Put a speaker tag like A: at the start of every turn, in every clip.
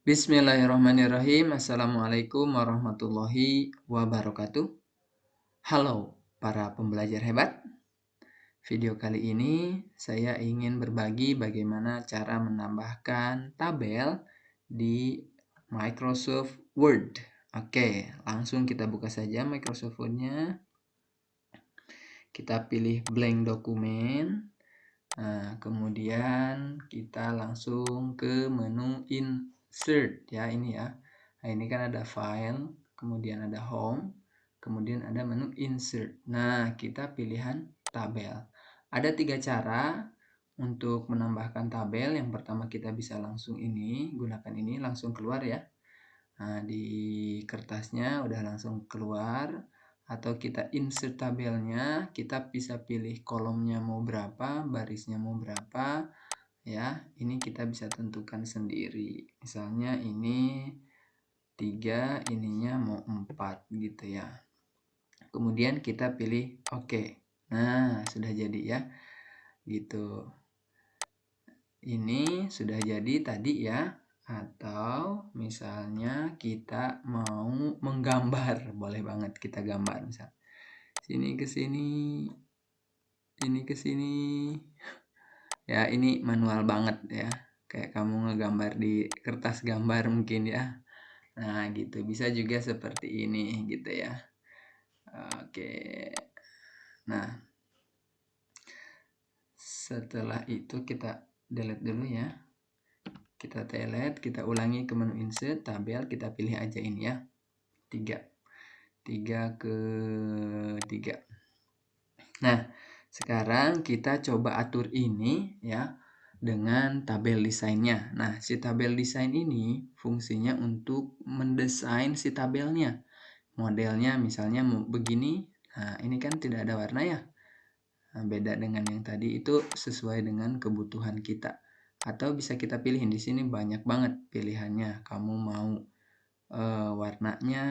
A: Bismillahirrahmanirrahim. Assalamualaikum warahmatullahi wabarakatuh. Halo para pembelajar hebat. Video kali ini saya ingin berbagi bagaimana cara menambahkan tabel di Microsoft Word. Oke, langsung kita buka saja Microsoft Word-nya. Kita pilih blank dokumen. Nah, kemudian kita langsung ke menu insert ya, ini ya. Nah, ini kan ada file, kemudian ada home, kemudian ada menu insert. Nah, kita pilihan tabel. Ada 3 cara untuk menambahkan tabel. Yang pertama kita bisa langsung gunakan ini langsung keluar ya. Nah, di kertasnya udah langsung keluar. Atau kita insert tabelnya, kita bisa pilih kolomnya mau berapa, barisnya mau berapa ya. Ini kita bisa tentukan sendiri. Misalnya ini 3, ininya mau 4 gitu ya. Kemudian kita pilih oke. Nah, sudah jadi ya. Gitu. Ini sudah jadi tadi ya. Atau misalnya kita mau menggambar, boleh banget kita gambar misal. Sini ke sini, ini ke sini. Ya, ini manual banget ya. Kayak kamu ngegambar di kertas gambar mungkin ya. Nah, gitu. Bisa juga seperti ini gitu ya. Oke. Nah, setelah itu kita delete dulu ya. Kita delete, kita ulangi ke menu insert, tabel, kita pilih aja ini ya. 3 ke 3. Nah, sekarang kita coba atur ini ya dengan tabel desainnya. Nah, si tabel desain ini fungsinya untuk mendesain si tabelnya. Modelnya misalnya mau begini. Nah, ini kan tidak ada warna ya. Nah, beda dengan yang tadi, itu sesuai dengan kebutuhan kita. Atau bisa kita pilihin di sini banyak banget pilihannya. Kamu mau warnanya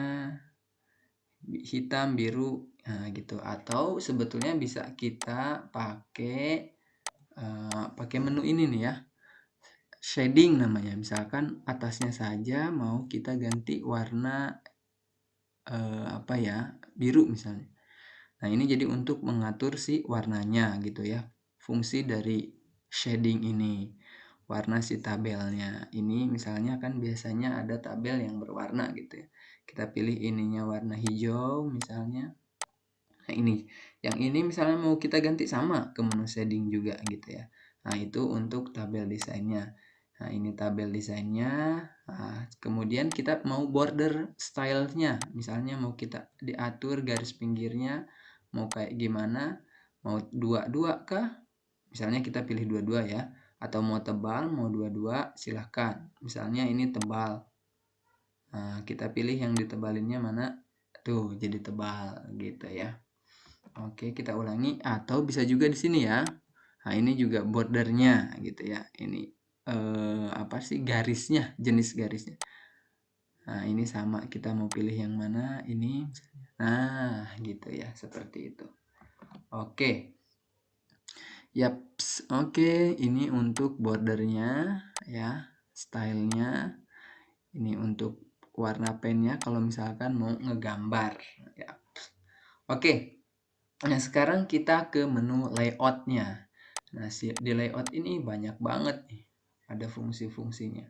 A: hitam, biru, nah gitu. Atau sebetulnya bisa kita pakai menu ini nih ya, shading namanya. Misalkan atasnya saja mau kita ganti warna biru misalnya. Nah, ini jadi untuk mengatur si warnanya gitu ya. Fungsi dari shading ini, warna si tabelnya. Ini misalnya kan biasanya ada tabel yang berwarna gitu ya. Kita pilih ininya warna hijau misalnya. Nah, yang ini misalnya mau kita ganti sama ke menu shading juga gitu ya. Nah, itu untuk tabel desainnya. Nah, ini tabel desainnya. Nah, kemudian kita mau border stylenya. Misalnya mau kita diatur garis pinggirnya mau kayak gimana? Mau dua-dua kah? Misalnya kita pilih dua-dua ya. Atau mau tebal, mau dua-dua, silahkan. Misalnya ini tebal. Nah, kita pilih yang ditebalinnya mana? Tuh, jadi tebal gitu ya. Oke, kita ulangi. Atau bisa juga di sini ya. Nah, ini juga bordernya gitu ya. Ini garisnya, jenis garisnya. Nah, ini sama, kita mau pilih yang mana ini. Nah, gitu ya, seperti itu. Oke. Yaps, oke, ini untuk bordernya ya, stylenya. Ini untuk warna pennya kalau misalkan mau ngegambar ya. Oke. Nah, sekarang kita ke menu layoutnya. Nah, di layout ini banyak banget nih, ada fungsi-fungsinya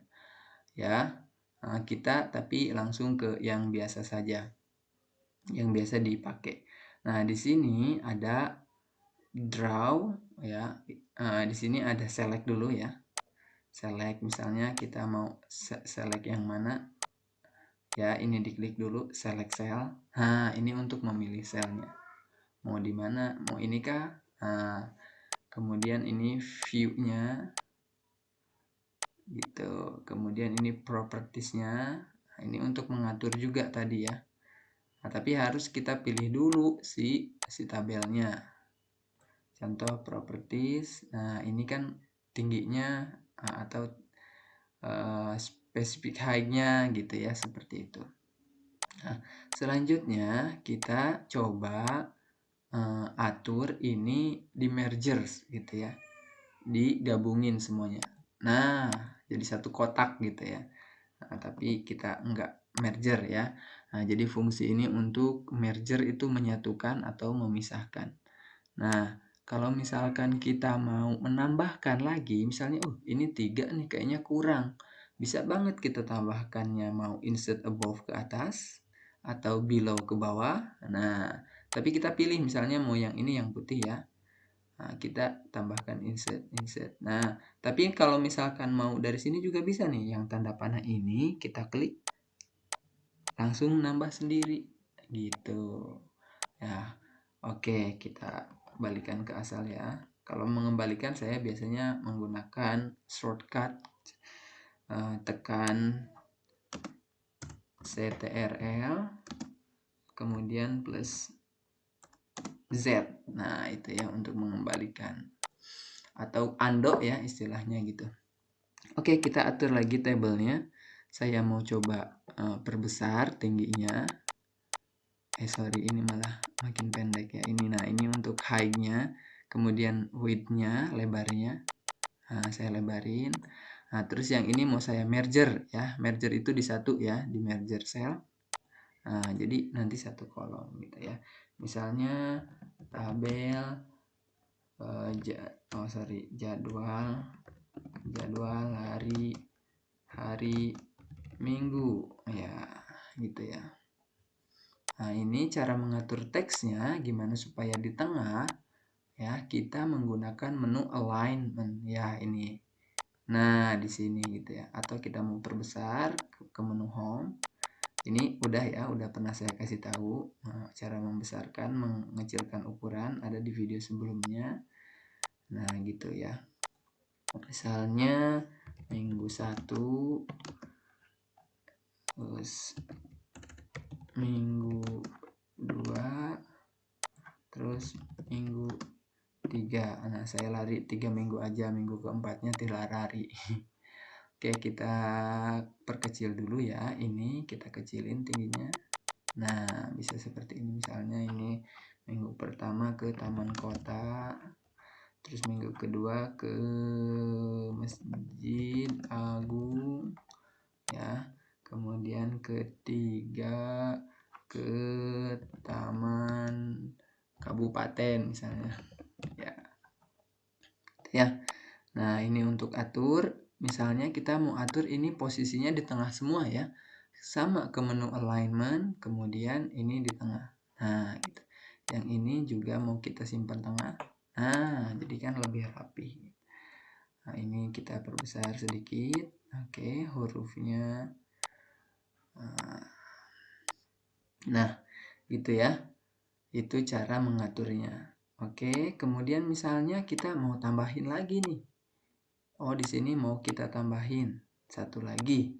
A: ya. Nah, kita tapi langsung ke yang biasa saja, yang biasa dipakai. Nah, di sini ada draw ya. Di sini ada select dulu ya. Select, misalnya kita mau select yang mana ya, ini diklik dulu select cell. Nah, ini untuk memilih selnya mau di mana, mau ini kah. Nah, kemudian ini view-nya gitu. Kemudian ini properties-nya. Nah, ini untuk mengatur juga tadi ya. Nah, tapi harus kita pilih dulu si tabelnya. Contoh properties. Nah, ini kan tingginya atau specific height-nya gitu ya, seperti itu. Nah, selanjutnya kita coba atur ini di mergers gitu ya, digabungin semuanya. Nah, jadi satu kotak gitu ya. Nah, tapi kita enggak merger ya. Nah, jadi fungsi ini untuk merger itu menyatukan atau memisahkan. Nah, kalau misalkan kita mau menambahkan lagi, misalnya, ini 3 nih kayaknya kurang. Bisa banget kita tambahkannya mau insert above ke atas atau below ke bawah. Nah, tapi kita pilih misalnya mau yang ini yang putih ya. Nah, kita tambahkan insert. Nah, tapi kalau misalkan mau dari sini juga bisa nih, yang tanda panah ini kita klik, langsung nambah sendiri gitu. Ya, oke, kita balikan ke asal ya. Kalau mengembalikan saya biasanya menggunakan shortcut, tekan CTRL, kemudian plus Z. Nah, itu ya untuk mengembalikan. Atau undo ya istilahnya gitu. Oke, kita atur lagi tabelnya. Saya mau coba perbesar tingginya. Sorry, ini malah makin pendek ya. Nah, ini untuk height-nya. Kemudian width-nya, lebarnya. Nah, saya lebarin. Nah, terus yang ini mau saya merger ya. Merger itu di satu ya, di merger cell. Nah, jadi nanti satu kolom gitu ya. Misalnya tabel jadwal hari Minggu ya, gitu ya. Nah, ini cara mengatur teksnya gimana supaya di tengah ya kita menggunakan menu alignment ya ini. Nah, di sini gitu ya. Atau kita mau perbesar ke menu home. Ini udah ya, udah pernah saya kasih tahu cara membesarkan, mengecilkan ukuran ada di video sebelumnya. Nah, gitu ya. Misalnya minggu 1 terus minggu 2 terus minggu 3. Nah, saya lari 3 minggu aja, minggu keempatnya tidak lari. Oke, kita perkecil dulu ya. Ini kita kecilin tingginya. Nah, bisa seperti ini. Misalnya ini minggu pertama ke Taman Kota, terus minggu kedua ke Masjid Agung ya, kemudian ketiga ke Taman Kabupaten misalnya ya. Nah, ini untuk atur. Misalnya kita mau atur ini posisinya di tengah semua ya. Sama ke menu alignment, kemudian ini di tengah. Nah, gitu. Yang ini juga mau kita simpan tengah. Nah, jadi kan lebih rapi. Nah, ini kita perbesar sedikit. Oke, hurufnya. Nah, gitu ya. Itu cara mengaturnya. Oke, kemudian misalnya kita mau tambahin lagi nih. Oh, di sini mau kita tambahin satu lagi.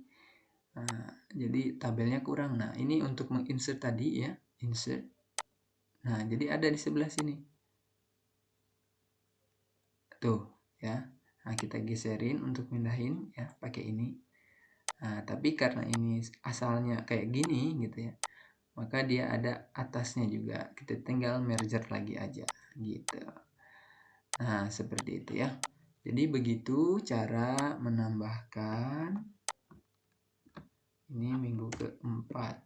A: Nah, jadi tabelnya kurang. Nah, ini untuk menginsert tadi ya, insert. Nah, jadi ada di sebelah sini. Tuh, ya. Nah, kita geserin untuk pindahin ya, pakai ini. Nah, tapi karena ini asalnya kayak gini gitu ya, maka dia ada atasnya juga. Kita tinggal merger lagi aja gitu. Nah, seperti itu ya. Jadi begitu cara menambahkan ini minggu keempat.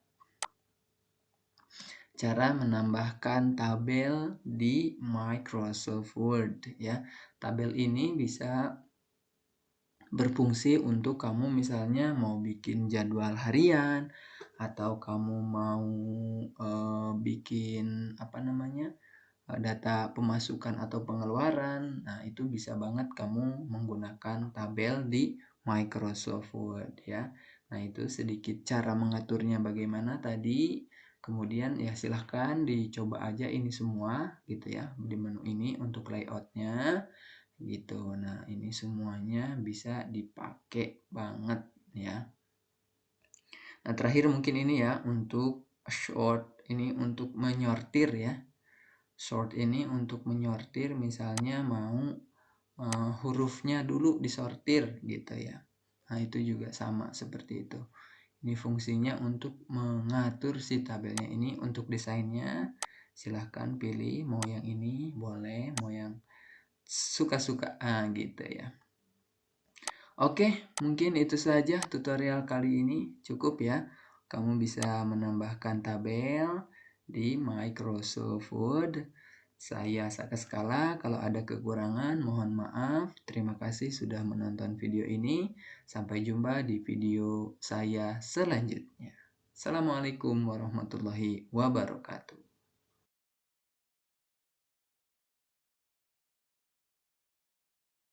A: Cara menambahkan tabel di Microsoft Word ya. Tabel ini bisa berfungsi untuk kamu misalnya mau bikin jadwal harian atau kamu mau bikin data pemasukan atau pengeluaran. Nah, itu bisa banget kamu menggunakan tabel di Microsoft Word ya. Nah, itu sedikit cara mengaturnya bagaimana tadi. Kemudian ya silahkan dicoba aja ini semua gitu ya di menu ini untuk layoutnya gitu. Nah, ini semuanya bisa dipakai banget ya. Nah, terakhir mungkin ini ya untuk short ini untuk menyortir ya. Sort ini untuk menyortir misalnya mau hurufnya dulu disortir gitu ya. Nah, itu juga sama seperti itu. Ini fungsinya untuk mengatur si tabelnya ini. Untuk desainnya silahkan pilih mau yang ini boleh, mau yang suka-suka gitu ya. Oke, mungkin itu saja tutorial kali ini. Cukup ya. Kamu bisa menambahkan tabel di Microsoft Word. Saya Saka Skala. Kalau ada kekurangan, mohon maaf. Terima kasih sudah menonton video ini. Sampai jumpa di video saya selanjutnya. Assalamualaikum warahmatullahi wabarakatuh.